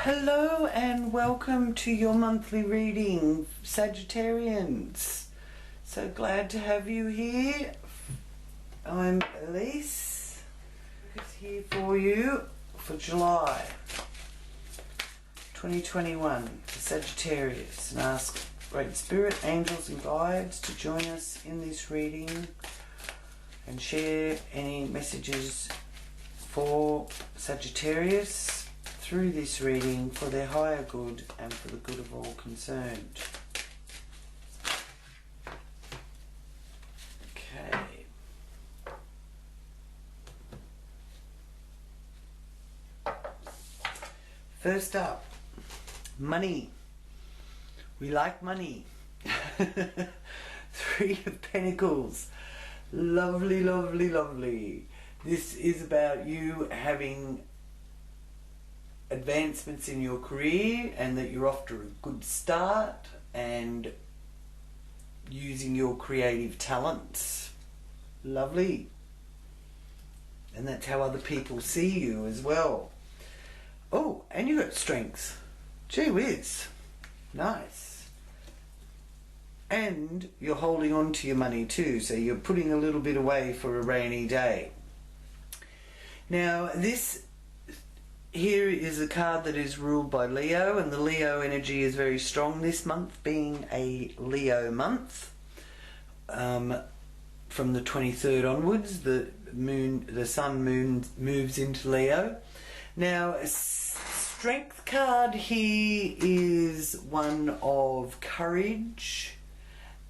Hello and welcome to your monthly reading, Sagittarians. So glad to have you here. I'm Elise. It's here for you for July 2021 for Sagittarius, and ask Great Spirit, angels and guides to join us in this reading and share any messages for Sagittarius through this reading for their higher good and for the good of all concerned. Okay. First up, money. We like money. Three of Pentacles. Lovely, lovely, lovely. This is about you having advancements in your career and that you're off to a good start and using your creative talents. Lovely. And that's how other people see you as well. Oh, and you got strength. Gee whiz. Nice. And you're holding on to your money too, so you're putting a little bit away for a rainy day. Now this here is a card that is ruled by Leo, and the Leo energy is very strong this month, being a Leo month. From the 23rd onwards, the sun moves into Leo. Now, strength card here is one of courage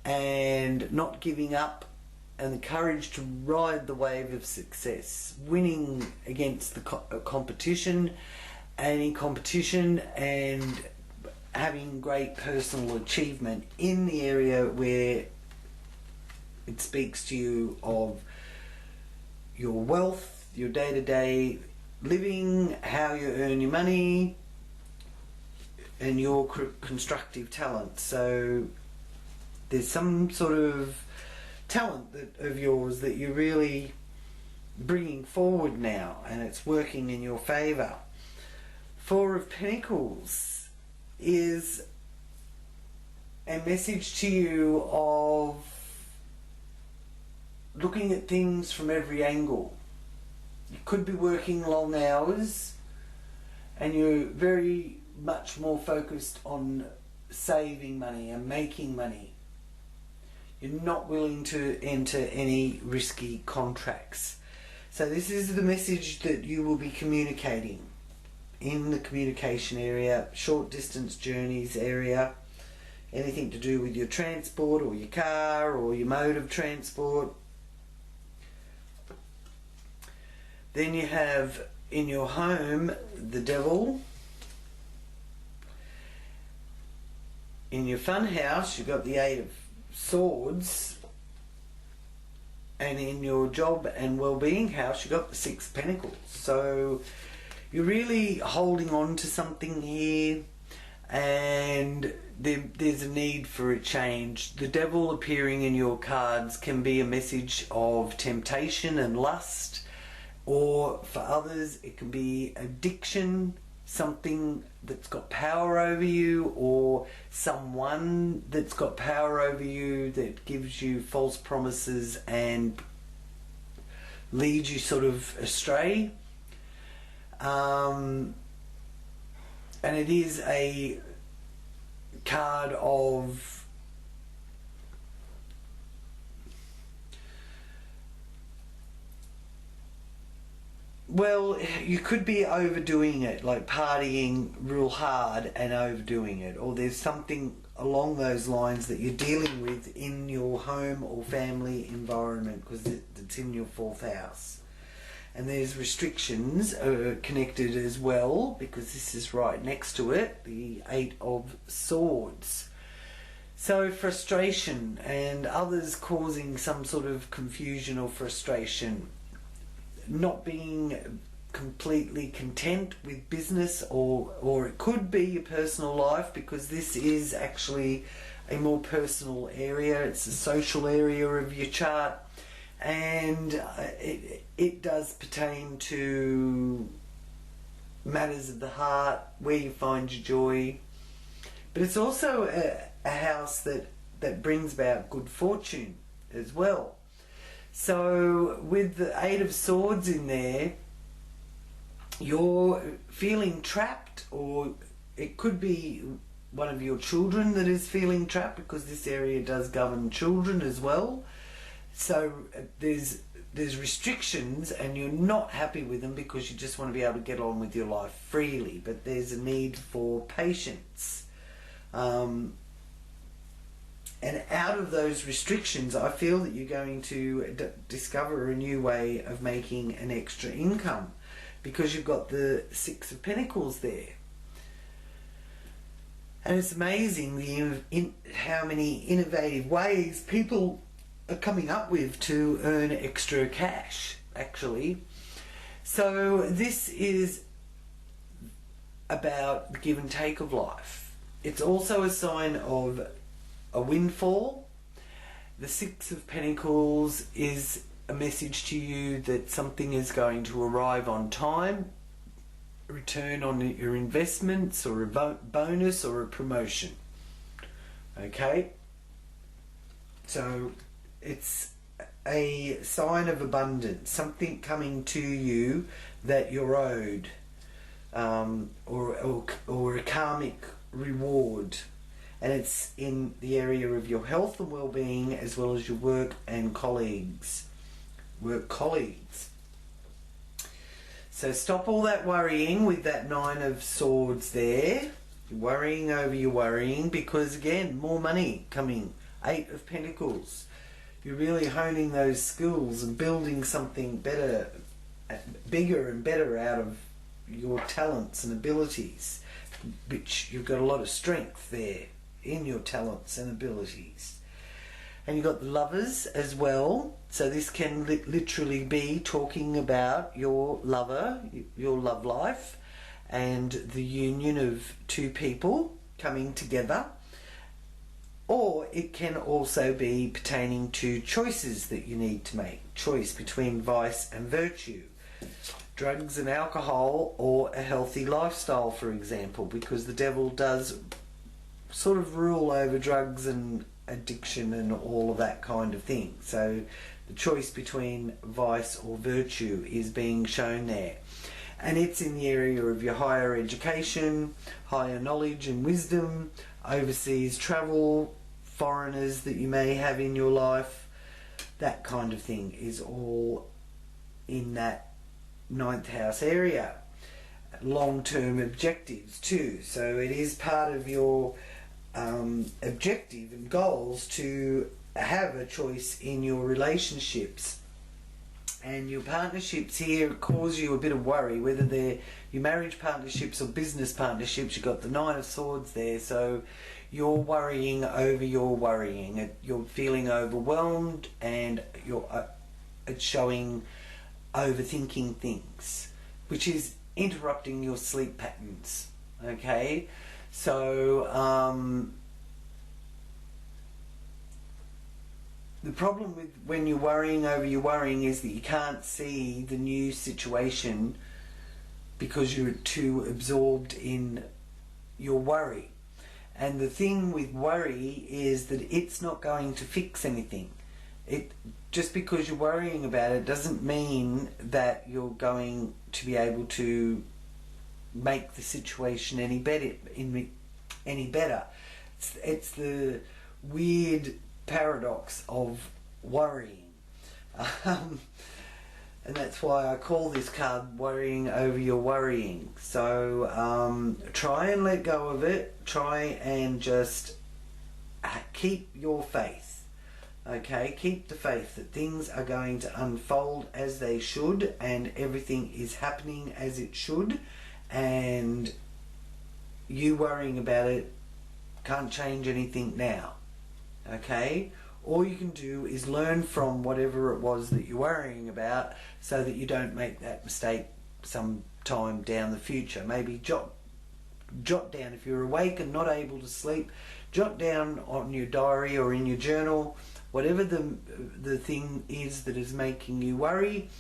and not giving up, and the courage to ride the wave of success, winning against the competition, any competition, and having great personal achievement in the area where it speaks to you of your wealth, your day-to-day living, how you earn your money, and your constructive talent. So there's some sort of talent of yours that you're really bringing forward now, and it's working in your favor. Four of Pentacles is a message to you of looking at things from every angle. You could be working long hours and you're very much more focused on saving money and making money. You're not willing to enter any risky contracts. So this is the message that you will be communicating in the communication area, short distance journeys area, anything to do with your transport or your car or your mode of transport. Then you have in your home the devil. In your fun house you've got the Eight of Swords, and in your job and well-being house you got the Six of Pentacles. So you're really holding on to something here, and there's a need for a change. The devil appearing in your cards can be a message of temptation and lust, or for others it can be addiction, something that's got power over you, or someone that's got power over you that gives you false promises and leads you sort of astray. And it is a card of well, you could be overdoing it, like partying real hard and overdoing it, or there's something along those lines that you're dealing with in your home or family environment, because it's in your fourth house. And there's restrictions connected as well, because this is right next to it, the Eight of Swords. So frustration, and others causing some sort of confusion or frustration. Not being completely content with business, or it could be your personal life, because this is actually a more personal area. It's a social area of your chart, and it does pertain to matters of the heart, where you find your joy. But it's also a house that brings about good fortune as well. So with the Eight of Swords in there, you're feeling trapped, or it could be one of your children that is feeling trapped, because this area does govern children as well. So there's restrictions and you're not happy with them because you just want to be able to get on with your life freely, but there's a need for patience. And out of those restrictions, I feel that you're going to discover a new way of making an extra income, because you've got the Six of Pentacles there. And it's amazing how many innovative ways people are coming up with to earn extra cash, actually. So this is about the give and take of life. It's also a sign of a windfall. The Six of Pentacles is a message to you that something is going to arrive on time, return on your investments, or a bonus, or a promotion. Okay? So it's a sign of abundance, something coming to you that you're owed, or a karmic reward. And it's in the area of your health and well-being, as well as your work and colleagues. So stop all that worrying with that Nine of Swords there. You're worrying over your worrying, because again, more money coming. Eight of Pentacles. You're really honing those skills and building something better, bigger and better out of your talents and abilities, which you've got a lot of strength there in your talents and abilities. And you've got the Lovers as well. So this can literally be talking about your lover, your love life, and the union of two people coming together. Or it can also be pertaining to choices that you need to make. Choice between vice and virtue. Drugs and alcohol, or a healthy lifestyle, for example, because the devil does sort of rule over drugs and addiction and all of that kind of thing. So the choice between vice or virtue is being shown there. And it's in the area of your higher education, higher knowledge and wisdom, overseas travel, foreigners that you may have in your life. That kind of thing is all in that ninth house area. Long-term objectives too. So it is part of your objective and goals to have a choice in your relationships. And your partnerships here cause you a bit of worry, whether they're your marriage partnerships or business partnerships. You've got the Nine of Swords there, so you're worrying over your worrying. You're feeling overwhelmed, and it's showing overthinking things, which is interrupting your sleep patterns. Okay? So the problem with when you're worrying over your worrying is that you can't see the new situation because you're too absorbed in your worry. And the thing with worry is that it's not going to fix anything. Just because you're worrying about it doesn't mean that you're going to be able to make the situation any better. It's the weird paradox of worrying, and that's why I call this card worrying over your worrying. So try and let go of it. Try and just keep your faith. Okay, keep the faith that things are going to unfold as they should, and everything is happening as it should, and you worrying about it can't change anything now. Okay? All you can do is learn from whatever it was that you're worrying about, so that you don't make that mistake some time down the future. Maybe jot down, if you're awake and not able to sleep, jot down on your diary or in your journal whatever the thing is that is making you worry,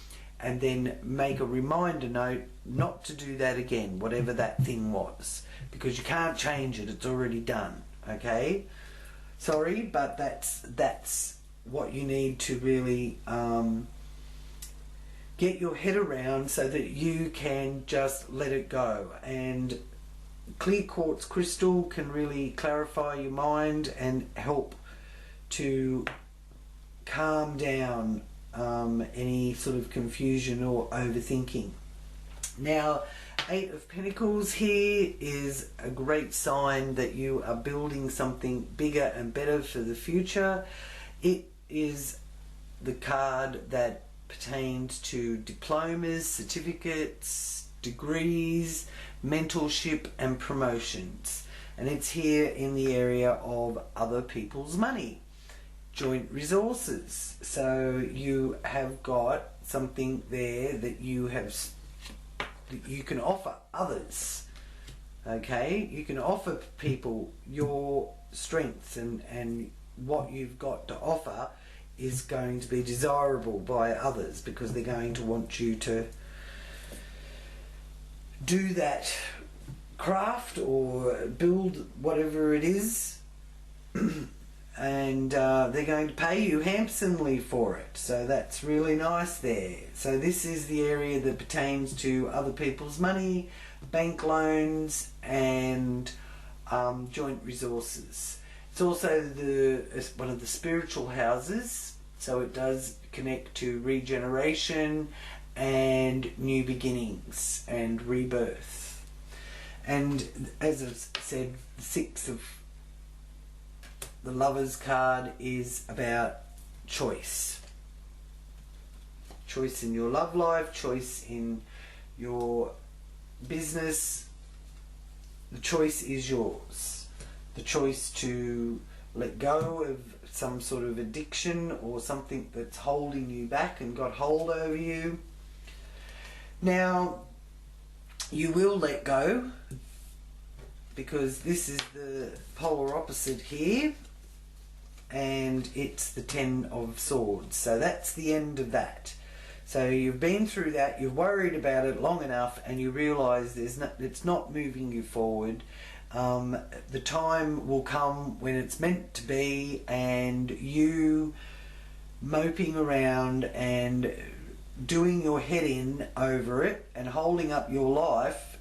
and then make a reminder note not to do that again, whatever that thing was, because you can't change it, it's already done. Okay, sorry, but that's what you need to really get your head around, so that you can just let it go. And clear quartz crystal can really clarify your mind and help to calm down any sort of confusion or overthinking. Now, Eight of Pentacles here is a great sign that you are building something bigger and better for the future. It is the card that pertains to diplomas, certificates, degrees, mentorship and promotions. And it's here in the area of other people's money, joint resources. So you have got something there that you can offer others. Okay, you can offer people your strengths, and what you've got to offer is going to be desirable by others, because they're going to want you to do that craft or build whatever it is, and they're going to pay you handsomely for it. So that's really nice there. So this is the area that pertains to other people's money, bank loans, and joint resources. It's also one of the spiritual houses, so it does connect to regeneration and new beginnings and rebirth. And as I've said, the Six of the Lovers card is about choice. Choice in your love life, choice in your business. The choice is yours. The choice to let go of some sort of addiction or something that's holding you back and got hold over you. Now, you will let go, because this is the polar opposite here, and it's the Ten of Swords. So that's the end of that. So you've been through that, you've worried about it long enough, and you realise it's not moving you forward. The time will come when it's meant to be, and you moping around and doing your head in over it and holding up your life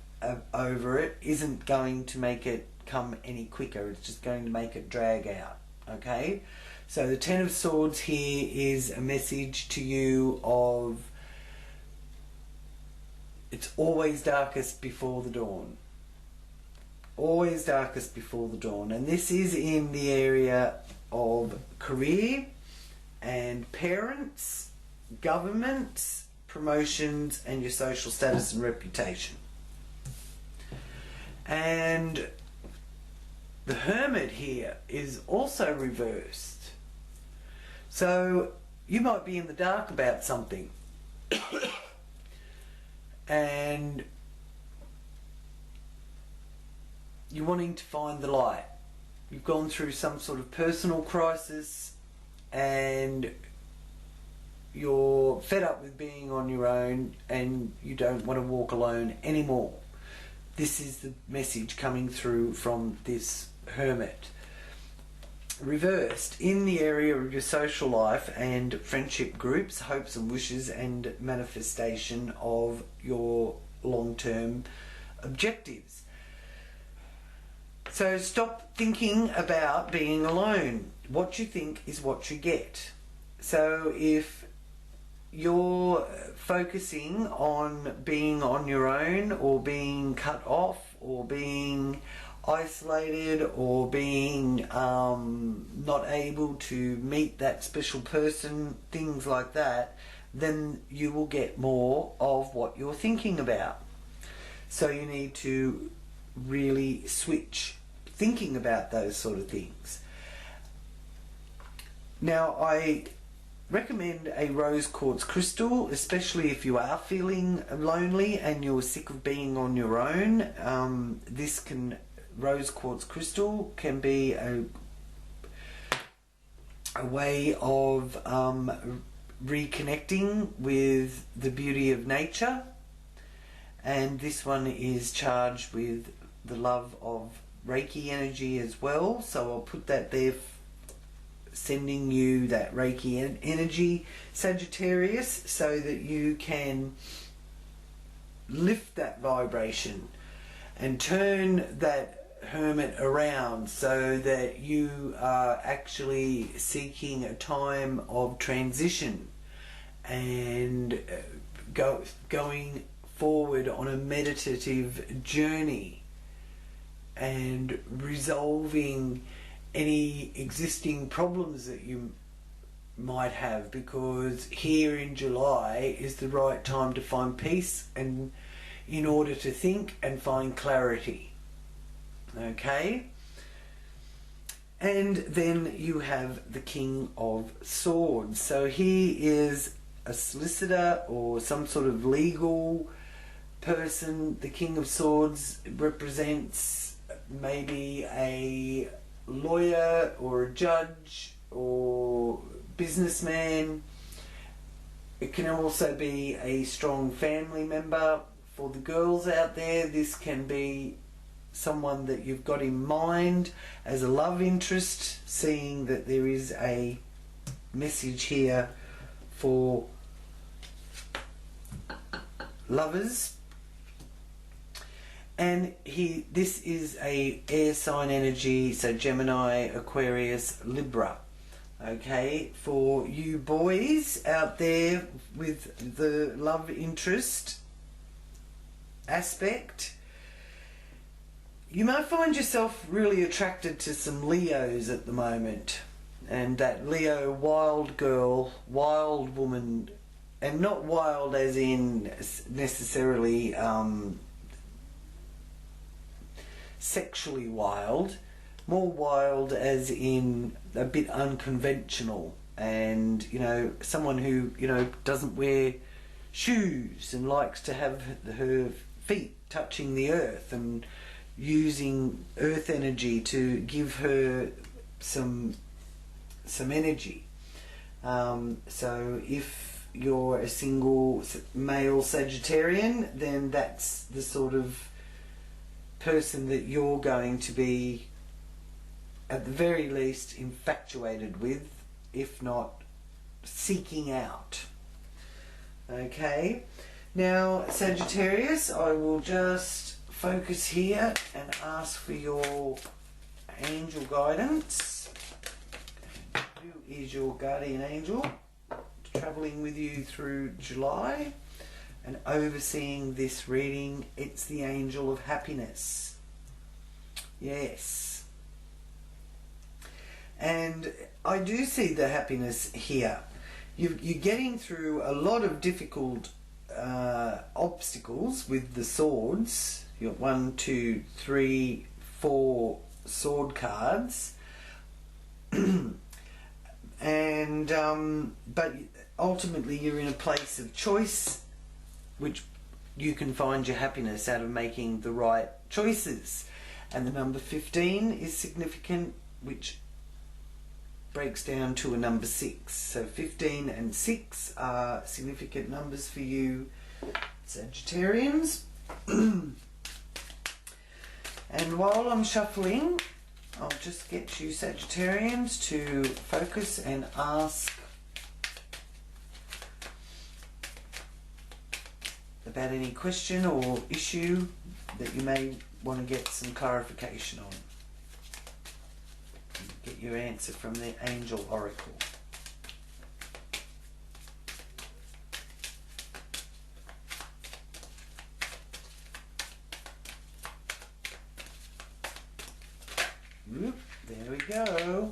over it isn't going to make it come any quicker. It's just going to make it drag out. Okay, so the Ten of Swords here is a message to you of it's always darkest before the dawn. Always darkest before the dawn. And this is in the area of career and parents, governments, promotions, and your social status and reputation. And the Hermit here is also reversed. So you might be in the dark about something and you're wanting to find the light. You've gone through some sort of personal crisis and you're fed up with being on your own and you don't want to walk alone anymore. This is the message coming through from this Hermit. Reversed in the area of your social life and friendship groups, hopes and wishes, and manifestation of your long-term objectives. So stop thinking about being alone. What you think is what you get. So if you're focusing on being on your own, or being cut off, or being isolated, or being not able to meet that special person, things like that, then you will get more of what you're thinking about. So you need to really switch thinking about those sort of things. Now, I recommend a rose quartz crystal, especially if you are feeling lonely and you're sick of being on your own. Rose quartz crystal can be a way of reconnecting with the beauty of nature, and this one is charged with the love of Reiki energy as well, so I'll put that there, sending you that Reiki energy, Sagittarius, so that you can lift that vibration and turn that hermit around, so that you are actually seeking a time of transition and going forward on a meditative journey and resolving any existing problems that you might have, because here in July is the right time to find peace and in order to think and find clarity. Okay? And then you have the King of Swords. So he is a solicitor or some sort of legal person. The King of Swords represents maybe a lawyer or a judge or businessman. It can also be a strong family member. For the girls out there, this can be someone that you've got in mind as a love interest, seeing that there is a message here for lovers. And this is a air sign energy, so Gemini, Aquarius, Libra. Okay, for you boys out there with the love interest aspect, you might find yourself really attracted to some Leos at the moment. And that Leo wild girl, wild woman, and not wild as in necessarily sexually wild, more wild as in a bit unconventional, and someone who doesn't wear shoes and likes to have her feet touching the earth and using earth energy to give her some energy. So if you're a single male Sagittarian, then that's the sort of person that you're going to be at the very least infatuated with, if not seeking out. Okay, now Sagittarius, I will just focus here and ask for your angel guidance. Who is your guardian angel traveling with you through July and overseeing this reading? It's the angel of happiness. Yes. And I do see the happiness here. You're getting through a lot of difficult obstacles with the swords. You've got 1, 2, 3, 4 sword cards. And but ultimately you're in a place of choice, which you can find your happiness out of making the right choices. And the number 15 is significant, which breaks down to a number 6. So 15 and 6 are significant numbers for you Sagittarians. And while I'm shuffling, I'll just get you Sagittarians to focus and ask about any question or issue that you may want to get some clarification on. Get your answer from the Angel Oracle. There we go.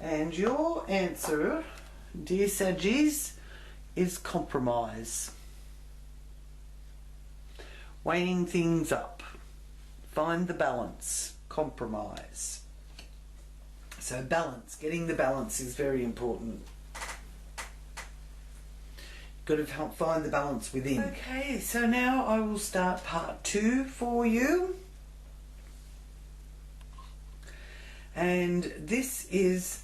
And your answer, dear Saggies, is compromise. Weighing things up. Find the balance. Compromise. So balance. Getting the balance is very important. Got to find the balance within. Okay, so now I will start part 2 for you. And this is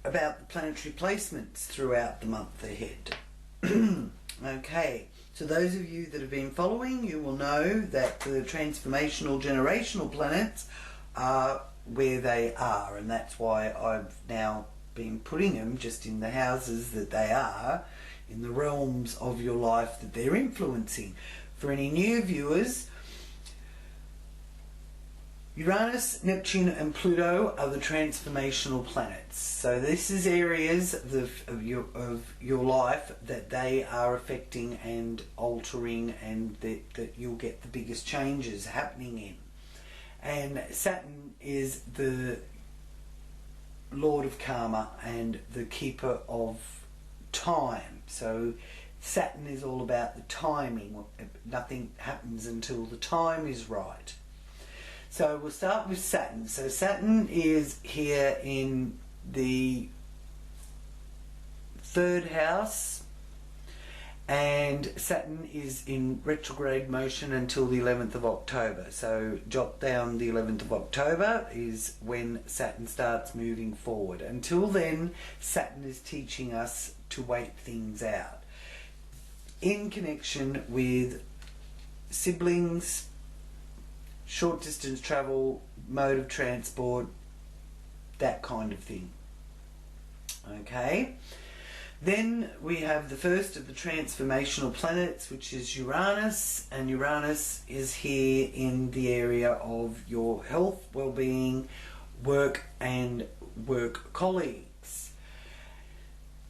about the planetary placements throughout the month ahead. Okay, so those of you that have been following, you will know that the transformational generational planets are where they are, and that's why I've now been putting them just in the houses that they are, in the realms of your life that they're influencing. For any new viewers, Uranus, Neptune and Pluto are the transformational planets. So this is areas of your life that they are affecting and altering, and that you'll get the biggest changes happening in. And Saturn is the Lord of Karma and the keeper of time. So Saturn is all about the timing. Nothing happens until the time is right. So we'll start with Saturn. So Saturn is here in the 3rd house, and Saturn is in retrograde motion until the 11th of October. So jot down the 11th of October is when Saturn starts moving forward. Until then, Saturn is teaching us to wait things out in connection with siblings, short distance travel, mode of transport, that kind of thing. Okay, then we have the first of the transformational planets, which is Uranus, and Uranus is here in the area of your health, well-being, work and work colleagues.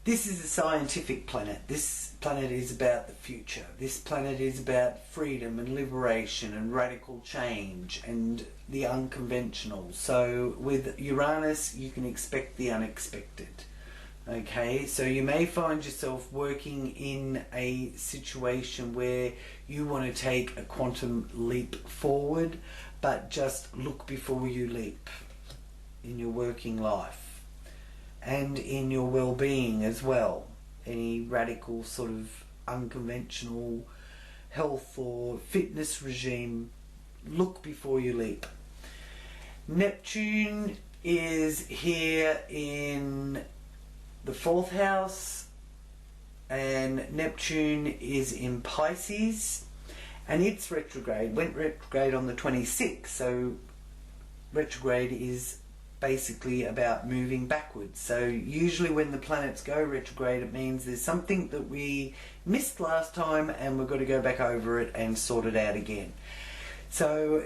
This is a scientific planet. This planet is about the future. This planet is about freedom and liberation and radical change and the unconventional. So with Uranus, you can expect the unexpected. Okay, so you may find yourself working in a situation where you want to take a quantum leap forward, but just look before you leap in your working life and in your well-being as well. Any radical sort of unconventional health or fitness regime, look before you leap. Neptune is here in the 4th house, and Neptune is in Pisces, and it's retrograde. Went retrograde on the 26th, so retrograde is basically about moving backwards. So usually when the planets go retrograde, it means there's something that we missed last time and we've got to go back over it and sort it out again. So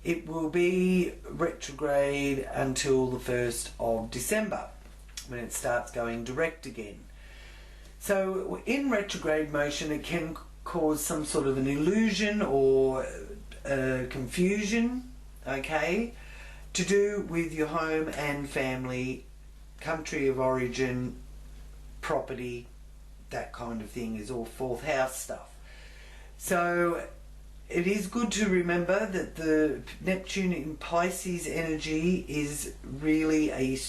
it will be retrograde until the 1st of December when it starts going direct again. So in retrograde motion, it can cause some sort of an illusion or confusion, okay, to do with your home and family, country of origin, property, that kind of thing is all 4th house stuff. So it is good to remember that the Neptune in Pisces energy is really a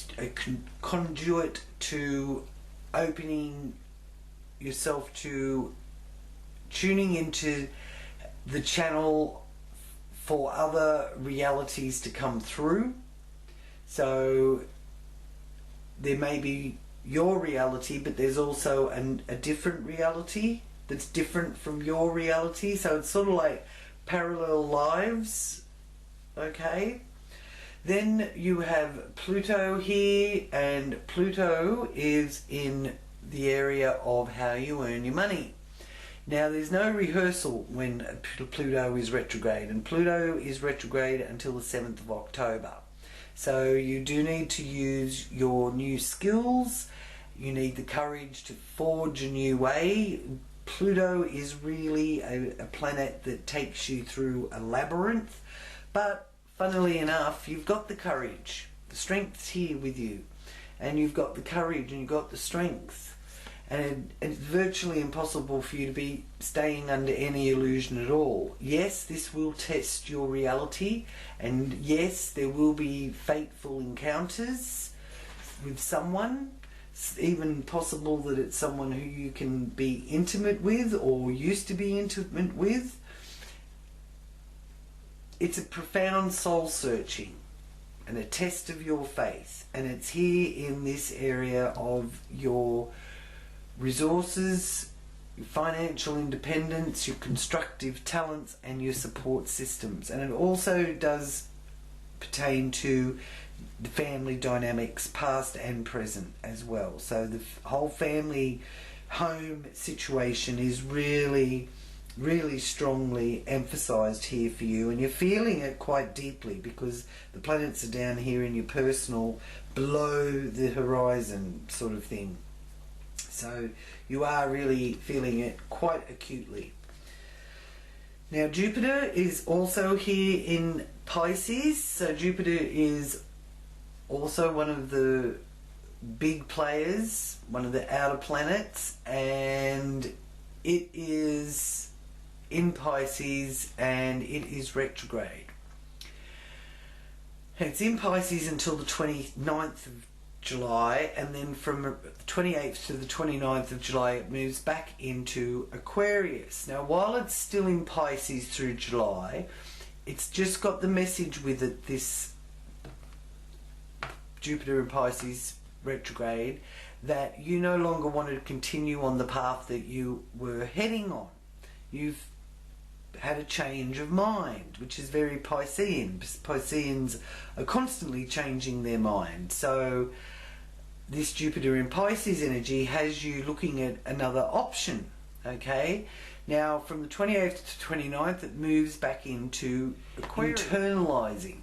conduit to opening yourself to tuning into the channel for other realities to come through. So there may be your reality, but there's also a different reality that's different from your reality. So it's sort of like parallel lives, okay? Then you have Pluto here, and Pluto is in the area of how you earn your money. Now there's no rehearsal when Pluto is retrograde, and Pluto is retrograde until the 7th of October. So you do need to use your new skills, you need the courage to forge a new way. Pluto is really a planet that takes you through a labyrinth, but funnily enough, you've got the courage, the strength's here with you, and you've got the courage and you've got the strength. And it's virtually impossible for you to be staying under any illusion at all. Yes, this will test your reality, and yes, there will be fateful encounters with someone. It's even possible that it's someone who you can be intimate with or used to be intimate with. It's a profound soul searching and a test of your faith. And it's here in this area of your resources, your financial independence, your constructive talents, and your support systems. And it also does pertain to the family dynamics, past and present as well. So the whole family home situation is really strongly emphasized here for you, and you're feeling it quite deeply because the planets are down here in your personal, below the horizon sort of thing. So you are really feeling it quite acutely. Now Jupiter is also here in Pisces, so Jupiter is also one of the big players, one of the outer planets, and it is in Pisces and it is retrograde. It's in Pisces until the 29th of July, and then from the 28th to the 29th of July it moves back into Aquarius. Now while it's still in Pisces through July, it's just got the message with it, this Jupiter in Pisces retrograde, that you no longer want to continue on the path that you were heading on. You've had a change of mind, which is very Piscean. Pisceans are constantly changing their mind. So this Jupiter in Pisces energy has you looking at another option. Okay? Now from the 28th to 29th it moves back into Aquarius, internalizing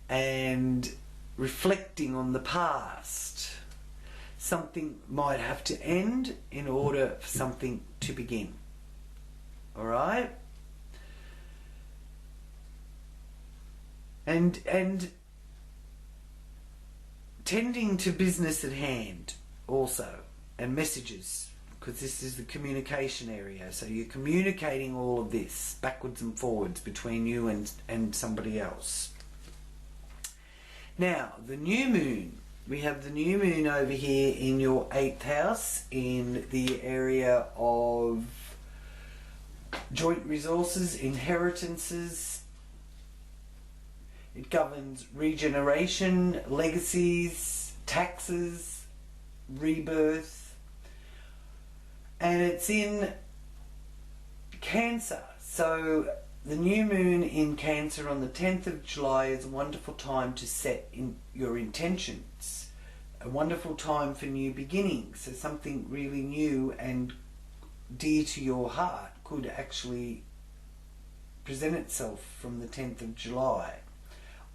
and reflecting on the past. Something might have to end in order for something to begin. Alright? And tending to business at hand also, and messages, because this is the communication area. So you're communicating all of this backwards and forwards between you and somebody else. Now, the new moon. We have the new moon over here in your 8th house in the area of joint resources, inheritances. It governs regeneration, legacies, taxes, rebirth. And it's in Cancer. So the new moon in Cancer on the 10th of July is a wonderful time to set in your intentions. A wonderful time for new beginnings. So something really new and dear to your heart could actually present itself from the 10th of July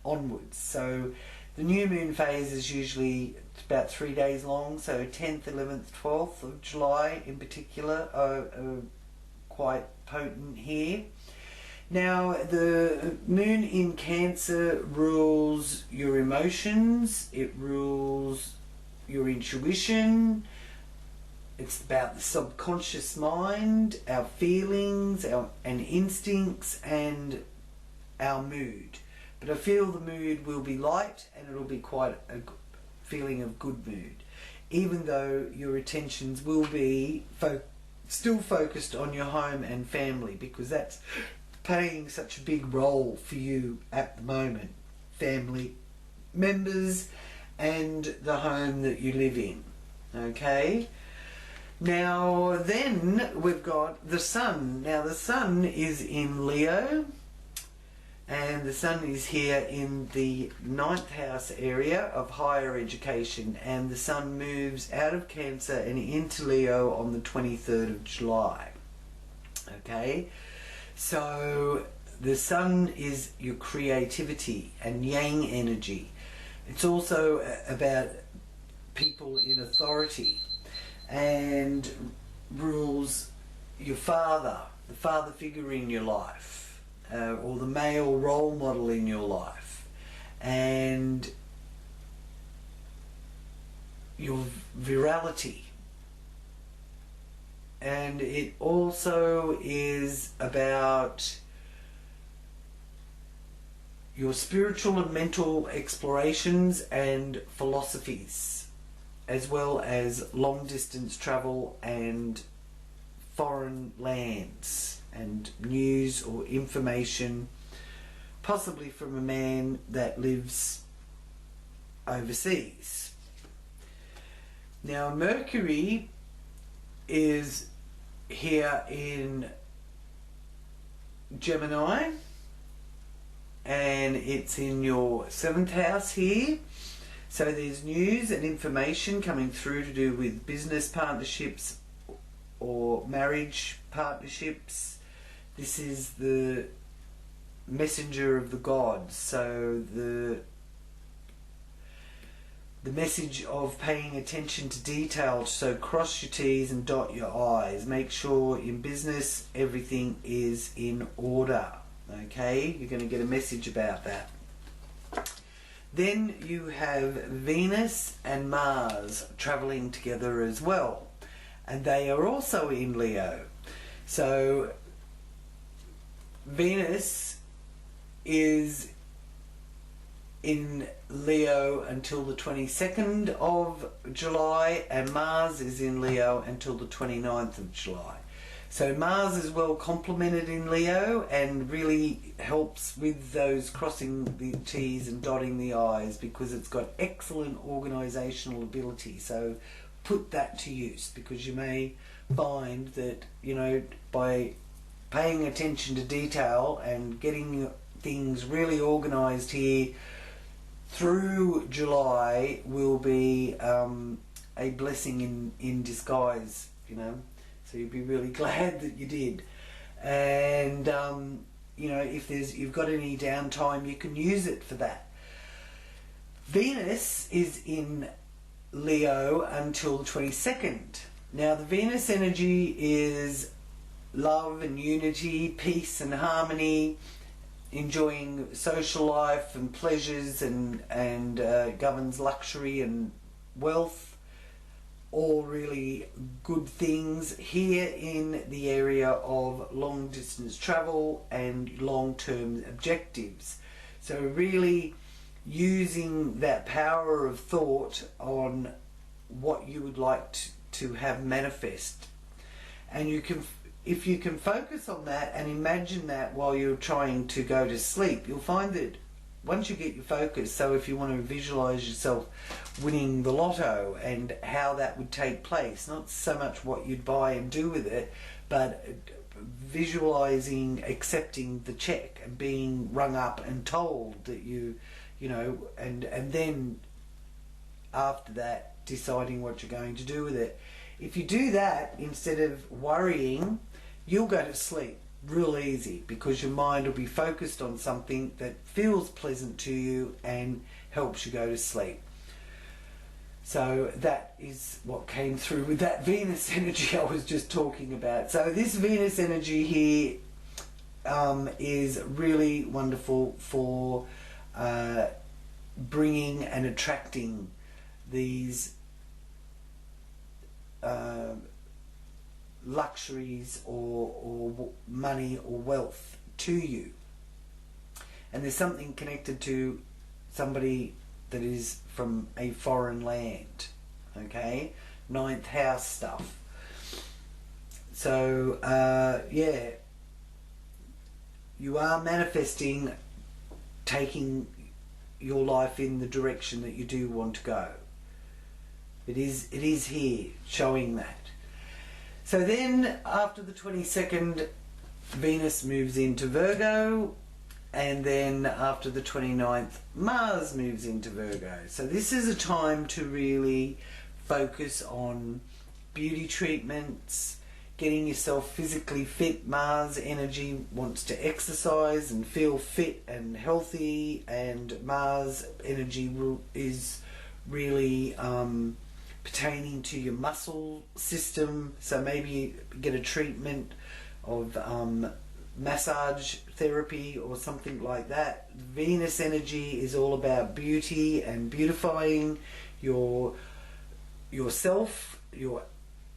onwards. So the new moon phase is usually about 3 days long, so 10th, 11th, 12th of July in particular are quite potent here. Now the moon in Cancer rules your emotions, it rules your intuition. It's about the subconscious mind, our feelings, and instincts, and our mood. But I feel the mood will be light and it'll be quite a feeling of good mood, even though your attentions will be still focused on your home and family, because that's playing such a big role for you at the moment. Family members and the home that you live in. Okay? Now then we've got the Sun. Now the Sun is in Leo, and the Sun is here in the 9th house area of higher education, and the Sun moves out of Cancer and into Leo on the 23rd of July. Okay? So the Sun is your creativity and yang energy. It's also about people in authority, and rules your father, the father figure in your life, or the male role model in your life, and your virality. And it also is about your spiritual and mental explorations and philosophies, as well as long distance travel and foreign lands and news or information possibly from a man that lives overseas. Now Mercury is here in Gemini, and it's in your 7th house here. So there's news and information coming through to do with business partnerships or marriage partnerships. This is the messenger of the gods, so the message of paying attention to detail. So cross your T's and dot your I's. Make sure in business everything is in order. Okay, you're going to get a message about that. Then you have Venus and Mars traveling together as well, and they are also in Leo. So Venus is in Leo until the 22nd of July, and Mars is in Leo until the 29th of July. So Mars is well complemented in Leo and really helps with those crossing the T's and dotting the I's, because it's got excellent organisational ability. So put that to use, because you may find that, you know, by paying attention to detail and getting things really organised here through July will be a blessing in disguise, you know. So you'll be really glad that you did. And you know, if you've got any downtime, you can use it for that. Venus is in Leo until the 22nd. Now the Venus energy is love and unity, peace and harmony, enjoying social life and pleasures, and governs luxury and wealth. All really good things here in the area of long distance travel and long-term objectives. So really using that power of thought on what you would like to have manifest. And you can, if you can focus on that and imagine that while you're trying to go to sleep, you'll find that once you get your focus, so if you want to visualize yourself winning the lotto and how that would take place, not so much what you'd buy and do with it, but visualizing accepting the check and being rung up and told that you know, and then after that deciding what you're going to do with it. If you do that instead of worrying, you'll go to sleep real easy, because your mind will be focused on something that feels pleasant to you and helps you go to sleep. So that is what came through with that Venus energy I was just talking about. So this Venus energy here is really wonderful for bringing and attracting these luxuries or money or wealth to you. And there's something connected to somebody that is from a foreign land, okay? 9th house stuff. So yeah, you are manifesting taking your life in the direction that you do want to go. It is here showing that. So then after the 22nd, Venus moves into Virgo, and then after the 29th, Mars moves into Virgo. So this is a time to really focus on beauty treatments, getting yourself physically fit. Mars energy wants to exercise and feel fit and healthy, and Mars energy is really pertaining to your muscle system. So maybe get a treatment of massage therapy or something like that. Venus energy is all about beauty and beautifying yourself,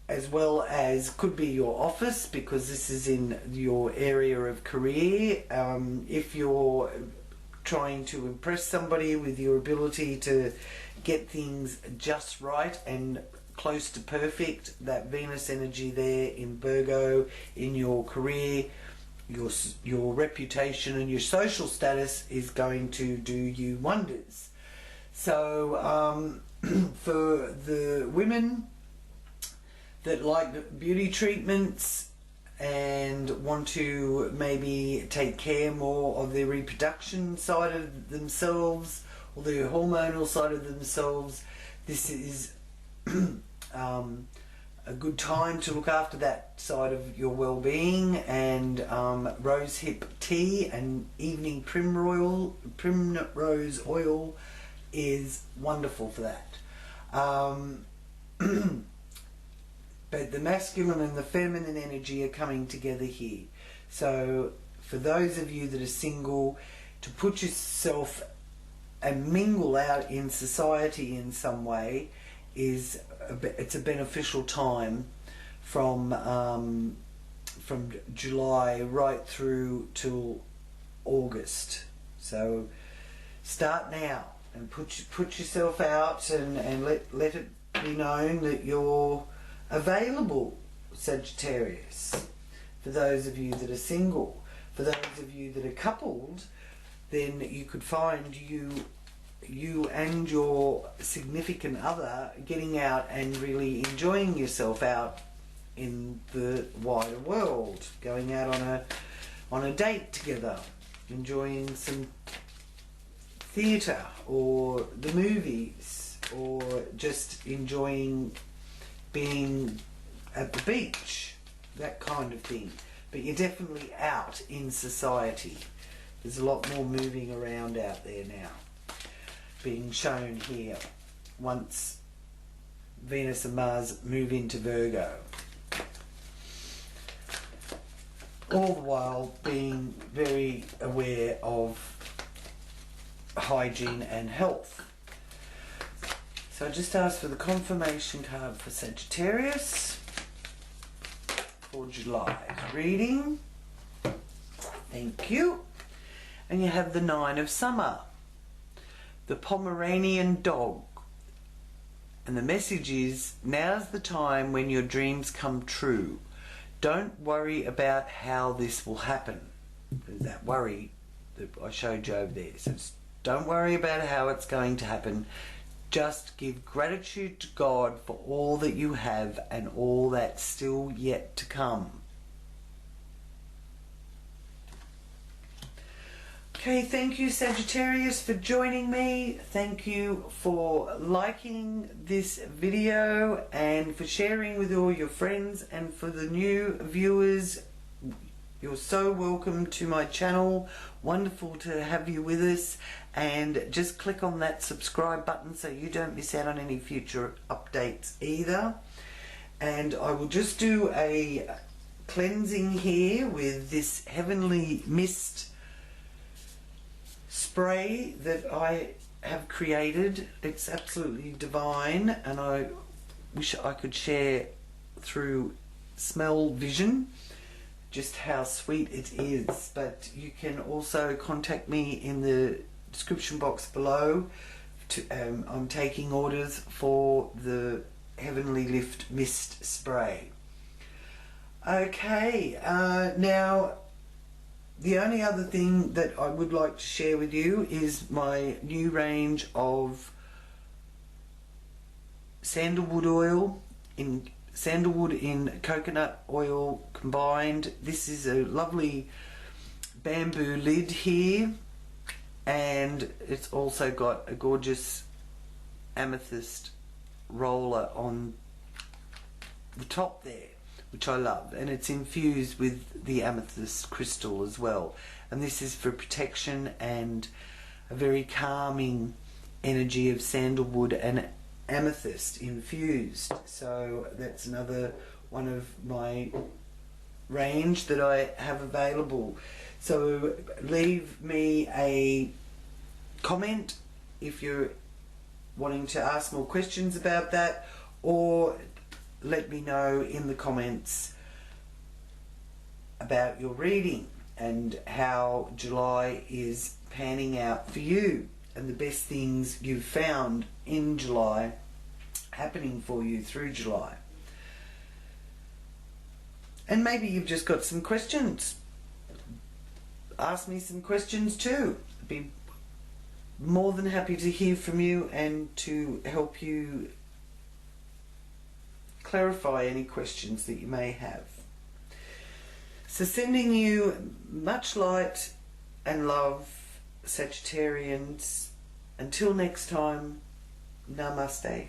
as well as could be your office, because this is in your area of career. If you're trying to impress somebody with your ability to get things just right and close to perfect, that Venus energy there in Virgo in your career your reputation and your social status is going to do you wonders. So for the women that like beauty treatments and want to maybe take care more of their reproduction side of themselves or their hormonal side of themselves, this is a good time to look after that side of your well-being, and rosehip tea and evening primrose oil is wonderful for that. But the masculine and the feminine energy are coming together here. So for those of you that are single, to put yourself and mingle out in society in some way it's a beneficial time from July right through till August. So start now and put yourself out and let it be known that you're available, Sagittarius. For those of you that are single, for those of you that are coupled, then you could find you and your significant other getting out and really enjoying yourself out in the wider world, going out on a date together, enjoying some theatre or the movies, or just enjoying being at the beach, that kind of thing. But you're definitely out in society. There's a lot more moving around out there now, being shown here once Venus and Mars move into Virgo. All the while being very aware of hygiene and health. So I just asked for the confirmation card for Sagittarius for July's reading. Thank you. And you have the Nine of Summer, the Pomeranian dog. And the message is, now's the time when your dreams come true. Don't worry about how this will happen. There's that worry that I showed you over there. So don't worry about how it's going to happen. Just give gratitude to God for all that you have and all that's still yet to come. Okay, thank you Sagittarius for joining me. Thank you for liking this video and for sharing with all your friends, and for the new viewers, you're so welcome to my channel. Wonderful to have you with us, and just click on that subscribe button so you don't miss out on any future updates either. And I will just do a cleansing here with this Heavenly Mist spray that I have created. It's absolutely divine, and I wish I could share through smell vision just how sweet it is. But you can also contact me in the description box below. I'm taking orders for the Heavenly Lift Mist Spray. Okay, now the only other thing that I would like to share with you is my new range of sandalwood oil, in sandalwood in coconut oil combined. This is a lovely bamboo lid here, and it's also got a gorgeous amethyst roller on the top there, which I love, and it's infused with the amethyst crystal as well. And this is for protection and a very calming energy of sandalwood and amethyst infused. So that's another one of my range that I have available. So leave me a comment if you're wanting to ask more questions about that, or let me know in the comments about your reading and how July is panning out for you, and the best things you've found in July happening for you through July. And maybe you've just got some questions ask me some questions too. I'd be more than happy to hear from you and to help you clarify any questions that you may have. So sending you much light and love, Sagittarians. Until next time, namaste.